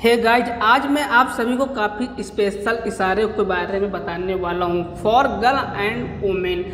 Hey guys, आज मैं आप सभी को काफ़ी स्पेशल इशारे के बारे में बताने वाला हूँ फॉर गर्ल एंड वुमेन।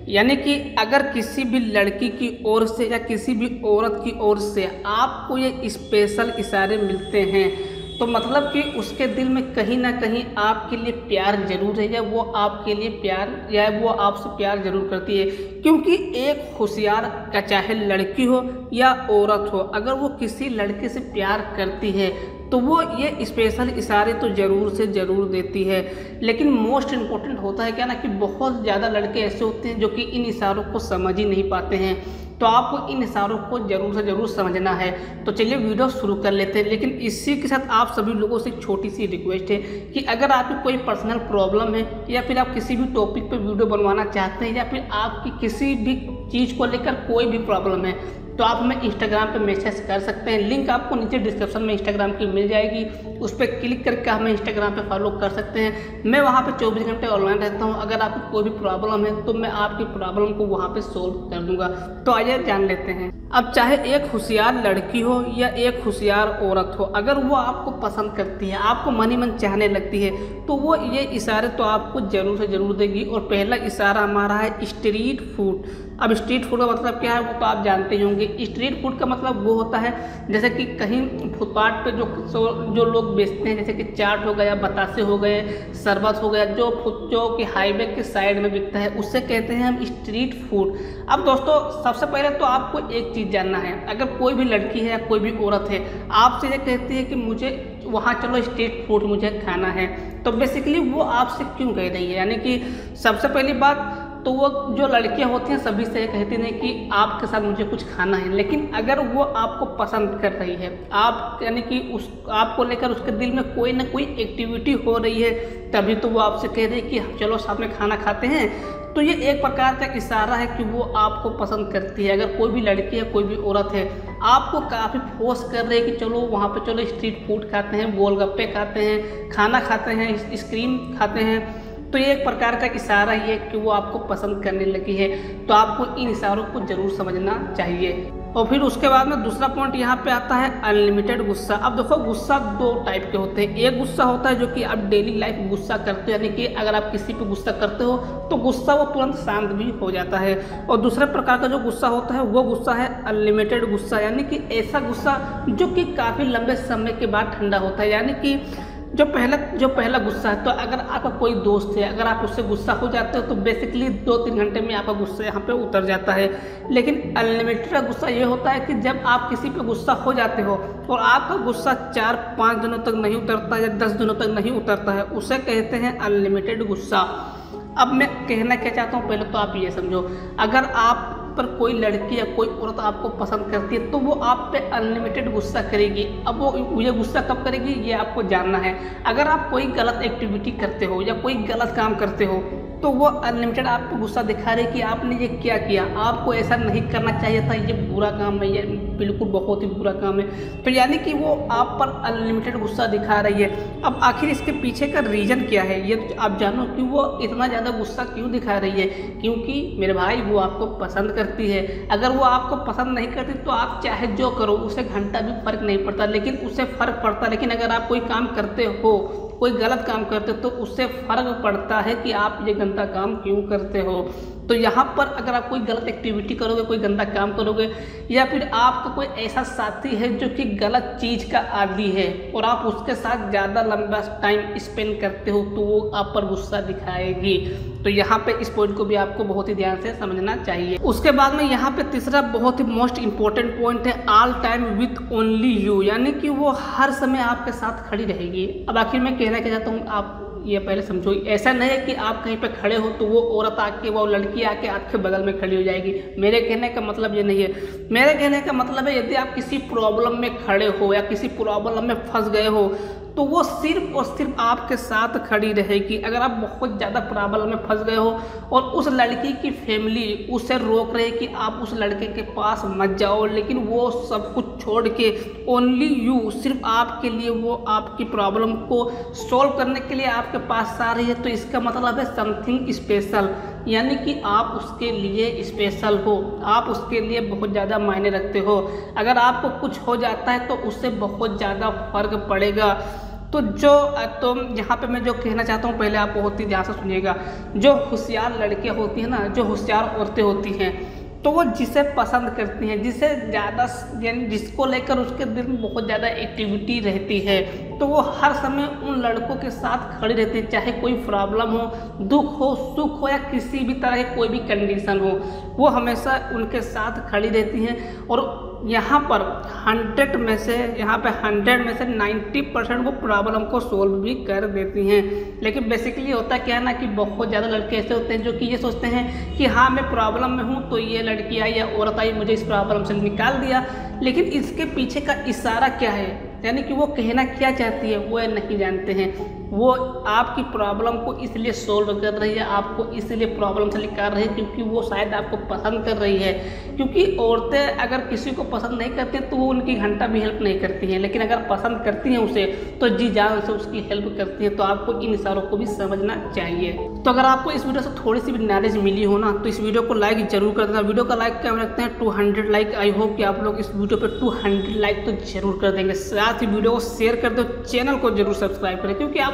यानी कि अगर किसी भी लड़की की ओर से या किसी भी औरत की ओर से आपको ये स्पेशल इशारे मिलते हैं तो मतलब कि उसके दिल में कहीं ना कहीं आपके लिए प्यार जरूर है, या वो आपके लिए प्यार या वो आपसे प्यार जरूर करती है। क्योंकि एक होशियार का चाहे लड़की हो या औरत हो, अगर वो किसी लड़के से प्यार करती है तो वो ये स्पेशल इशारे तो ज़रूर से ज़रूर देती है। लेकिन मोस्ट इम्पोर्टेंट होता है क्या ना कि बहुत ज़्यादा लड़के ऐसे होते हैं जो कि इन इशारों को समझ ही नहीं पाते हैं। तो आपको इन इशारों को ज़रूर से ज़रूर समझना है। तो चलिए वीडियो शुरू कर लेते हैं। लेकिन इसी के साथ आप सभी लोगों से एक छोटी सी रिक्वेस्ट है कि अगर आपकी कोई पर्सनल प्रॉब्लम है या फिर आप किसी भी टॉपिक पर वीडियो बनवाना चाहते हैं या फिर आपकी किसी भी चीज़ को लेकर कोई भी प्रॉब्लम है तो आप हमें इंस्टाग्राम पे मैसेज कर सकते हैं। लिंक आपको नीचे डिस्क्रिप्शन में इंस्टाग्राम की मिल जाएगी, उस पर क्लिक करके हमें इंस्टाग्राम पे फॉलो कर सकते हैं। मैं वहाँ पे 24 घंटे ऑनलाइन रहता हूँ। अगर आपकी कोई भी प्रॉब्लम है तो मैं आपकी प्रॉब्लम को वहाँ पे सोल्व कर दूँगा। तो आइए जान लेते हैं। अब चाहे एक होशियार लड़की हो या एक होशियार औरत हो, अगर वो आपको पसंद करती है, आपको मन ही मन चाहने लगती है तो वो ये इशारे तो आपको ज़रूर से ज़रूर देगी। और पहला इशारा हमारा है स्ट्रीट फूड। अब स्ट्रीट फूड का मतलब क्या है वो तो आप जानते ही होंगे। स्ट्रीट फूड का मतलब वो होता है जैसे कि कहीं फुटपाथ पे जो लोग बेचते हैं, जैसे कि चाट हो गया, बतासे हो गए, शरबत हो गया, जो कि हाईवे के साइड में बिकता है, उससे कहते हैं हम स्ट्रीट फूड। अब दोस्तों सबसे पहले तो आपको एक चीज़ जानना है, अगर कोई भी लड़की है या कोई भी औरत है आपसे ये कहती है कि मुझे वहाँ चलो स्ट्रीट फूड मुझे खाना है, तो बेसिकली वो आपसे क्यों कह रही है। यानी कि सबसे पहली बात तो वो जो लड़कियां होती हैं सभी से कहती हैं कि आपके साथ मुझे कुछ खाना है। लेकिन अगर वो आपको पसंद कर रही है, आप यानी कि उस आपको लेकर उसके दिल में कोई ना कोई एक्टिविटी हो रही है, तभी तो वो आपसे कह रही है कि चलो साथ में खाना खाते हैं। तो ये एक प्रकार का इशारा है कि वो आपको पसंद करती है। अगर कोई भी लड़की है, कोई भी औरत है, आपको काफ़ी फोर्स कर रही है कि चलो वहाँ पे चलो स्ट्रीट फूड खाते हैं, गोलगप्पे खाते हैं, खाना खाते हैं, आइसक्रीम खाते हैं, तो ये एक प्रकार का इशारा ही है कि वो आपको पसंद करने लगी है। तो आपको इन इशारों को ज़रूर समझना चाहिए। और फिर उसके बाद में दूसरा पॉइंट यहाँ पे आता है अनलिमिटेड गुस्सा। अब देखो, गुस्सा दो टाइप के होते हैं। एक गुस्सा होता है जो कि आप डेली लाइफ गुस्सा करते हो, यानी कि अगर आप किसी पे गुस्सा करते हो तो गुस्सा वो तुरंत शांत भी हो जाता है। और दूसरे प्रकार का जो गुस्सा होता है वो गुस्सा है अनलिमिटेड गुस्सा, यानी कि ऐसा गुस्सा जो कि काफ़ी लंबे समय के बाद ठंडा होता है। यानी कि जो पहला गुस्सा है, तो अगर आपका कोई दोस्त है, अगर आप उससे गुस्सा हो जाते हो तो बेसिकली 2-3 घंटे में आपका गुस्सा यहाँ पे उतर जाता है। लेकिन अनलिमिटेड का गुस्सा ये होता है कि जब आप किसी पे गुस्सा हो जाते हो और आपका गुस्सा 4-5 दिनों तक नहीं उतरता या 10 दिनों तक नहीं उतरता है, उसे कहते हैं अनलिमिटेड गुस्सा। अब मैं कहना क्या चाहता हूँ, पहले तो आप ये समझो, अगर आप पर कोई लड़की या कोई औरत आपको पसंद करती है तो वो आप पे अनलिमिटेड गुस्सा करेगी। अब वो ये गुस्सा कब करेगी ये आपको जानना है। अगर आप कोई गलत एक्टिविटी करते हो या कोई गलत काम करते हो तो वो अनलिमिटेड आपको गुस्सा दिखा रही है कि आपने ये क्या किया, आपको ऐसा नहीं करना चाहिए था, ये बुरा काम है, ये बिल्कुल बहुत ही बुरा काम है। तो यानी कि वो आप पर अनलिमिटेड गुस्सा दिखा रही है। अब आखिर इसके पीछे का रीज़न क्या है ये तो आप जानो कि वो इतना ज़्यादा गुस्सा क्यों दिखा रही है। क्योंकि मेरे भाई वो आपको पसंद करती है। अगर वो आपको पसंद नहीं करती तो आप चाहे जो करो उसे घंटा भी फर्क नहीं पड़ता, लेकिन उससे फ़र्क पड़ता। लेकिन अगर आप कोई काम करते हो, कोई गलत काम करते हो तो उससे फ़र्क पड़ता है कि आप ये गंदा काम क्यों करते हो। तो यहाँ पर अगर आप कोई गलत एक्टिविटी करोगे, कोई गंदा काम करोगे, या फिर आपका कोई ऐसा साथी है जो कि गलत चीज़ का आदी है और आप उसके साथ ज़्यादा लंबा टाइम स्पेंड करते हो तो वो आप पर गुस्सा दिखाएगी। तो यहाँ पे इस पॉइंट को भी आपको बहुत ही ध्यान से समझना चाहिए। उसके बाद में यहाँ पे तीसरा बहुत ही मोस्ट इंपॉर्टेंट पॉइंट है all time with only you, यानी कि वो हर समय आपके साथ खड़ी रहेगी। अब आखिर मैं कहना क्या चाहता हूँ, आप ये पहले समझो, ऐसा नहीं है कि आप कहीं पे खड़े हो तो वो औरत आके, वो लड़की आके आपके बगल में खड़ी हो जाएगी। मेरे कहने का मतलब ये नहीं है। मेरे कहने का मतलब है यदि आप किसी प्रॉब्लम में खड़े हो या किसी प्रॉब्लम में फंस गए हो तो वो सिर्फ और सिर्फ आपके साथ खड़ी रहेगी। अगर आप बहुत ज़्यादा प्रॉब्लम में फंस गए हो और उस लड़की की फैमिली उसे रोक रही है कि आप उस लड़के के पास मत जाओ, लेकिन वो सब कुछ छोड़ के ओनली यू, सिर्फ आपके लिए वो आपकी प्रॉब्लम को सॉल्व करने के लिए आपके पास आ रही है, तो इसका मतलब है समथिंग स्पेशल। यानी कि आप उसके लिए स्पेशल हो, आप उसके लिए बहुत ज़्यादा मायने रखते हो। अगर आपको कुछ हो जाता है तो उससे बहुत ज़्यादा फर्क पड़ेगा। तो यहाँ पे मैं जो कहना चाहता हूँ, पहले आप बहुत ही ध्यान से सुनिएगा। जो होशियार लड़कियाँ होती हैं ना, जो होशियार औरतें होती हैं, तो वो जिसे पसंद करती हैं, जिसे ज़्यादा यानी जिसको लेकर उसके दिल में बहुत ज़्यादा एक्टिविटी रहती है, तो वो हर समय उन लड़कों के साथ खड़ी रहती है, चाहे कोई प्रॉब्लम हो, दुख हो, सुख हो, या किसी भी तरह की कोई भी कंडीशन हो, वो हमेशा उनके साथ खड़ी रहती हैं। और यहाँ पर 100 में से 90% वो प्रॉब्लम को सोल्व भी कर देती हैं। लेकिन बेसिकली होता क्या है ना, कि बहुत ज़्यादा लड़के ऐसे होते हैं जो कि ये सोचते हैं कि हाँ मैं प्रॉब्लम में हूँ, तो ये लड़की आई या औरत आई मुझे इस प्रॉब्लम से निकाल दिया, लेकिन इसके पीछे का इशारा क्या है, यानी कि वो कहना क्या चाहती है, वो नहीं जानते हैं। वो आपकी प्रॉब्लम को इसलिए सोल्व कर रही है, आपको इसलिए प्रॉब्लम से निकाल रही है क्योंकि वो शायद आपको पसंद कर रही है। क्योंकि औरतें अगर किसी को पसंद नहीं करती हैं तो वो उनकी घंटा भी हेल्प नहीं करती हैं, लेकिन अगर पसंद करती हैं उसे तो जी जान से उसकी हेल्प करती हैं। तो आपको इन इशारों को भी समझना चाहिए। तो अगर आपको इस वीडियो से थोड़ी सी भी नॉलेज मिली हो ना, तो इस वीडियो को लाइक जरूर कर देना। वीडियो का लाइक क्या रखते हैं 200 लाइक। आई होप कि आप लोग इस वीडियो पे 200 लाइक तो जरूर कर देंगे। साथ ही वीडियो को शेयर कर दो, चैनल को जरूर सब्सक्राइब करें, क्योंकि आप